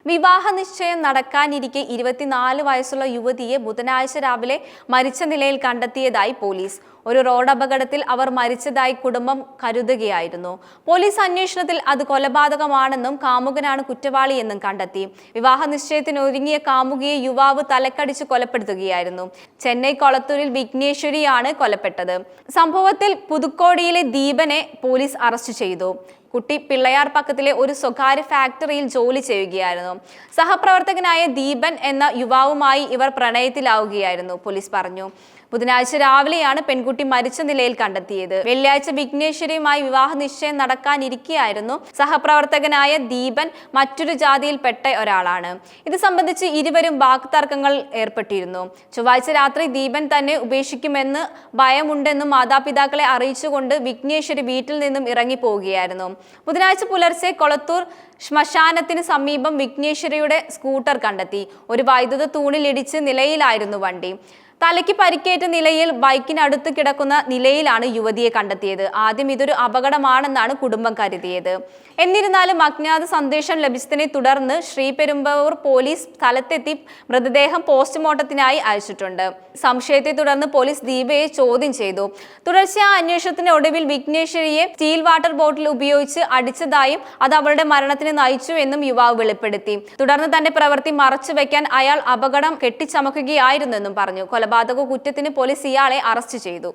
വിവാഹ നിശ്ചയം നടക്കാനിരിക്കെ 24 വയസ്സുള്ള യുവതിയെ ബുധനാഴ്ച രാവിലെ മരിച്ച നിലയിൽ കണ്ടെത്തിയതായി പോലീസ്. ഒരു റോഡ് അപകടത്തിൽ അവർ മരിച്ചതായി കുടുംബം കരുതുകയായിരുന്നു. പോലീസ് അന്വേഷണത്തിൽ അത് കൊലപാതകമാണെന്നും കാമുകനാണ് കുറ്റവാളിയെന്നും കണ്ടെത്തി. വിവാഹ നിശ്ചയത്തിന് ഒരുങ്ങിയ കാമുകിയെ യുവാവ് തലക്കടിച്ച് കൊലപ്പെടുത്തുകയായിരുന്നു. ചെന്നൈ കൊളത്തൂരിൽ വിഘ്നേശ്വരിയാണ് കൊലപ്പെട്ടത്. സംഭവത്തിൽ പുതുക്കോടിയിലെ ദീപനെ പോലീസ് അറസ്റ്റ് ചെയ്തു. കുട്ടി പിള്ളയാർ പക്കത്തിലെ ഒരു സ്വകാര്യ ഫാക്ടറിയിൽ ജോലി ചെയ്യുകയായിരുന്നു. സഹപ്രവർത്തകനായ ദീപൻ എന്ന യുവാവുമായി ഇവർ പ്രണയത്തിലാവുകയായിരുന്നു, പോലീസ് പറഞ്ഞു. ബുധനാഴ്ച രാവിലെയാണ് പെൺകുട്ടി മരിച്ച നിലയിൽ കണ്ടെത്തിയത്. വെള്ളിയാഴ്ച വിഘ്നേശ്വരിയുമായി വിവാഹ നിശ്ചയം നടക്കാനിരിക്കെയായിരുന്നു. സഹപ്രവർത്തകനായ ദീപൻ മറ്റൊരു ജാതിയിൽപ്പെട്ട ഒരാളാണ്. ഇത് സംബന്ധിച്ച് ഇരുവരും വാക്തർക്കങ്ങൾ ഏർപ്പെട്ടിരുന്നു. ചൊവ്വാഴ്ച രാത്രി ദീപൻ തന്നെ ഉപേക്ഷിക്കുമെന്ന് ഭയമുണ്ടെന്നും മാതാപിതാക്കളെ അറിയിച്ചുകൊണ്ട് വിഘ്നേശ്വരി വീട്ടിൽ നിന്നും ഇറങ്ങിപ്പോവുകയായിരുന്നു. ബുധനാഴ്ച പുലർച്ചെ കൊളത്തൂർ ശ്മശാനത്തിന് സമീപം വിഘ്നേശ്വരിയുടെ സ്കൂട്ടർ കണ്ടെത്തി. ഒരു വൈദ്യുത തൂണിൽ ഇടിച്ച് നിലയിലായിരുന്നു വണ്ടി. തലയ്ക്ക് പരിക്കേറ്റ നിലയിൽ ബൈക്കിനടുത്ത് കിടക്കുന്ന നിലയിലാണ് യുവതിയെ കണ്ടെത്തിയത്. ആദ്യം ഇതൊരു അപകടമാണെന്നാണ് കുടുംബം കരുതിയത്. എന്നിരുന്നാലും അജ്ഞാത സന്ദേശം ലഭിച്ചതിനെ തുടർന്ന് ശ്രീപെരുമ്പാവൂർ പോലീസ് സ്ഥലത്തെത്തി മൃതദേഹം പോസ്റ്റ്മോർട്ടത്തിനായി അയച്ചിട്ടുണ്ട്. സംശയത്തെ തുടർന്ന് പോലീസ് ദീപയെ ചോദ്യം ചെയ്തു. തുടർച്ചയായ അന്വേഷണത്തിന് ഒടുവിൽ വിഘ്നേശ്വരിയെ സ്റ്റീൽ വാട്ടർ ബോട്ടിൽ ഉപയോഗിച്ച് അടിച്ചതായും അത് അവളുടെ മരണത്തിന് നയിച്ചു എന്നും യുവാവ് വെളിപ്പെടുത്തി. തുടർന്ന് തന്റെ പ്രവൃത്തി മറച്ചുവെക്കാൻ അയാൾ അപകടം കെട്ടിച്ചമക്കുകയായിരുന്നെന്നും പറഞ്ഞു. കൊലപാതക കുറ്റത്തിന് പോലീസ് ഇയാളെ അറസ്റ്റ് ചെയ്തു.